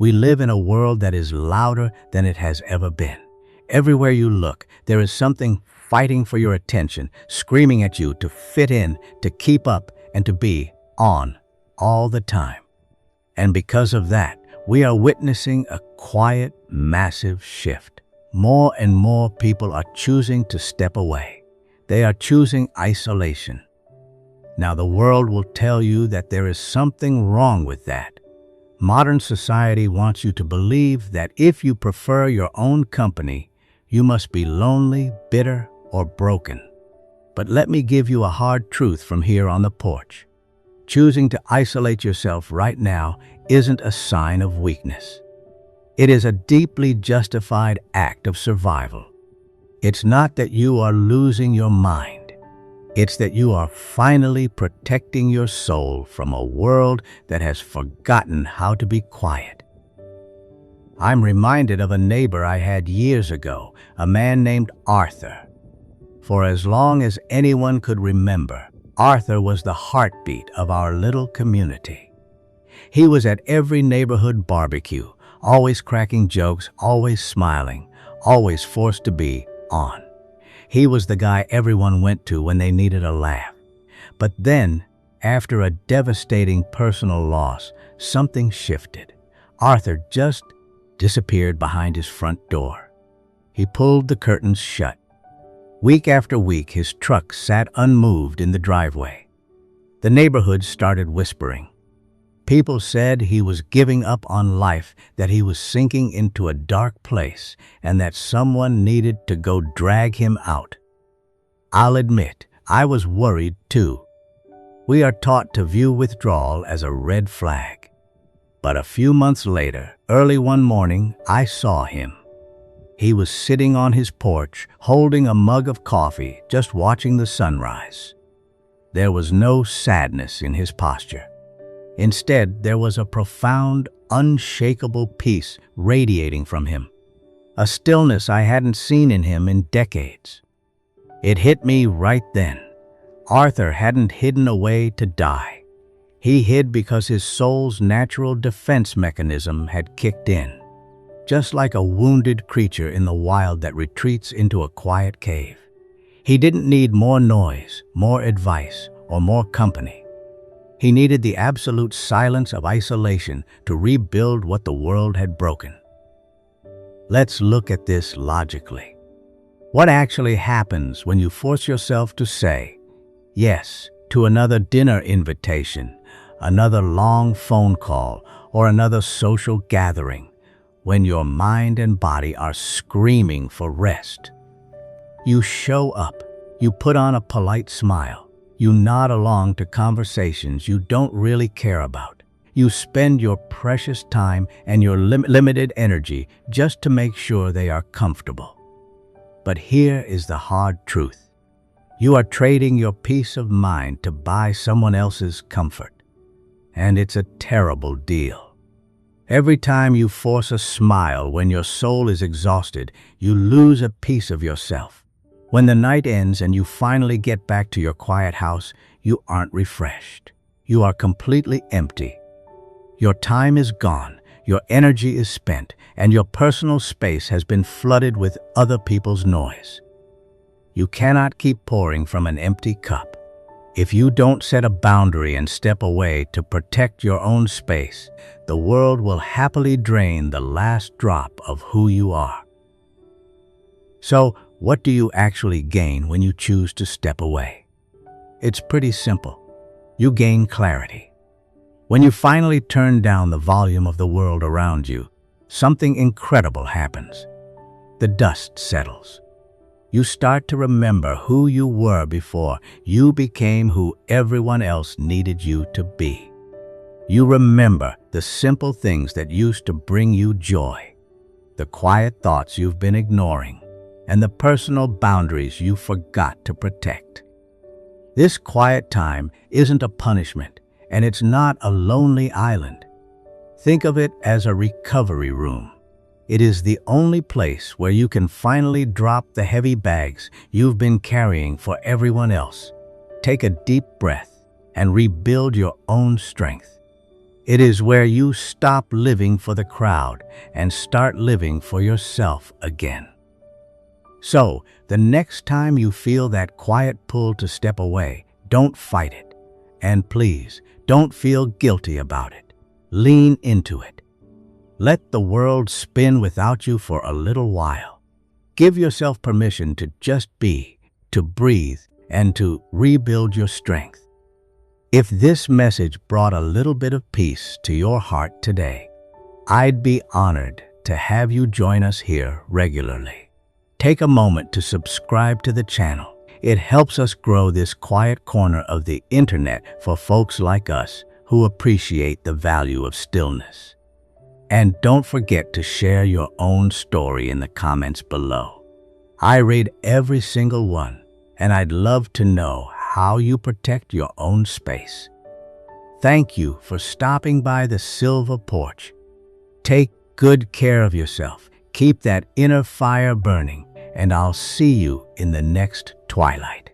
We live in a world that is louder than it has ever been. Everywhere you look, there is something fighting for your attention, screaming at you to fit in, to keep up, and to be on all the time. And because of that, we are witnessing a quiet, massive shift. More and more people are choosing to step away. They are choosing isolation. Now, the world will tell you that there is something wrong with that. Modern society wants you to believe that if you prefer your own company, you must be lonely, bitter, or broken. But let me give you a hard truth from here on the porch. Choosing to isolate yourself right now isn't a sign of weakness. It is a deeply justified act of survival. It's not that you are losing your mind. It's that you are finally protecting your soul from a world that has forgotten how to be quiet. I'm reminded of a neighbor I had years ago, a man named Arthur. For as long as anyone could remember, Arthur was the heartbeat of our little community. He was at every neighborhood barbecue, always cracking jokes, always smiling, always forced to be on. He was the guy everyone went to when they needed a laugh. But then, after a devastating personal loss, something shifted. Arthur just disappeared behind his front door. He pulled the curtains shut. Week after week, his truck sat unmoved in the driveway. The neighborhood started whispering. People said he was giving up on life, that he was sinking into a dark place, and that someone needed to go drag him out. I'll admit, I was worried too. We are taught to view withdrawal as a red flag. But a few months later, early one morning, I saw him. He was sitting on his porch, holding a mug of coffee, just watching the sunrise. There was no sadness in his posture. Instead, there was a profound, unshakable peace radiating from him, a stillness I hadn't seen in him in decades. It hit me right then. Arthur hadn't hidden away to die. He hid because his soul's natural defense mechanism had kicked in, just like a wounded creature in the wild that retreats into a quiet cave. He didn't need more noise, more advice, or more company. He needed the absolute silence of isolation to rebuild what the world had broken. Let's look at this logically. What actually happens when you force yourself to say yes to another dinner invitation, another long phone call, or another social gathering, when your mind and body are screaming for rest? You show up. You put on a polite smile. You nod along to conversations you don't really care about. You spend your precious time and your limited energy just to make sure they are comfortable. But here is the hard truth. You are trading your peace of mind to buy someone else's comfort. And it's a terrible deal. Every time you force a smile when your soul is exhausted, you lose a piece of yourself. When the night ends and you finally get back to your quiet house, you aren't refreshed. You are completely empty. Your time is gone, your energy is spent, and your personal space has been flooded with other people's noise. You cannot keep pouring from an empty cup. If you don't set a boundary and step away to protect your own space, the world will happily drain the last drop of who you are. So, what do you actually gain when you choose to step away? It's pretty simple. You gain clarity. When you finally turn down the volume of the world around you, something incredible happens. The dust settles. You start to remember who you were before you became who everyone else needed you to be. You remember the simple things that used to bring you joy, the quiet thoughts you've been ignoring, and the personal boundaries you forgot to protect. This quiet time isn't a punishment, and it's not a lonely island. Think of it as a recovery room. It is the only place where you can finally drop the heavy bags you've been carrying for everyone else. Take a deep breath and rebuild your own strength. It is where you stop living for the crowd and start living for yourself again. So, the next time you feel that quiet pull to step away, don't fight it. And please, don't feel guilty about it. Lean into it. Let the world spin without you for a little while. Give yourself permission to just be, to breathe, and to rebuild your strength. If this message brought a little bit of peace to your heart today, I'd be honored to have you join us here regularly. Take a moment to subscribe to the channel. It helps us grow this quiet corner of the internet for folks like us who appreciate the value of stillness. And don't forget to share your own story in the comments below. I read every single one, and I'd love to know how you protect your own space. Thank you for stopping by the Silver Porch. Take good care of yourself. Keep that inner fire burning, and I'll see you in the next twilight.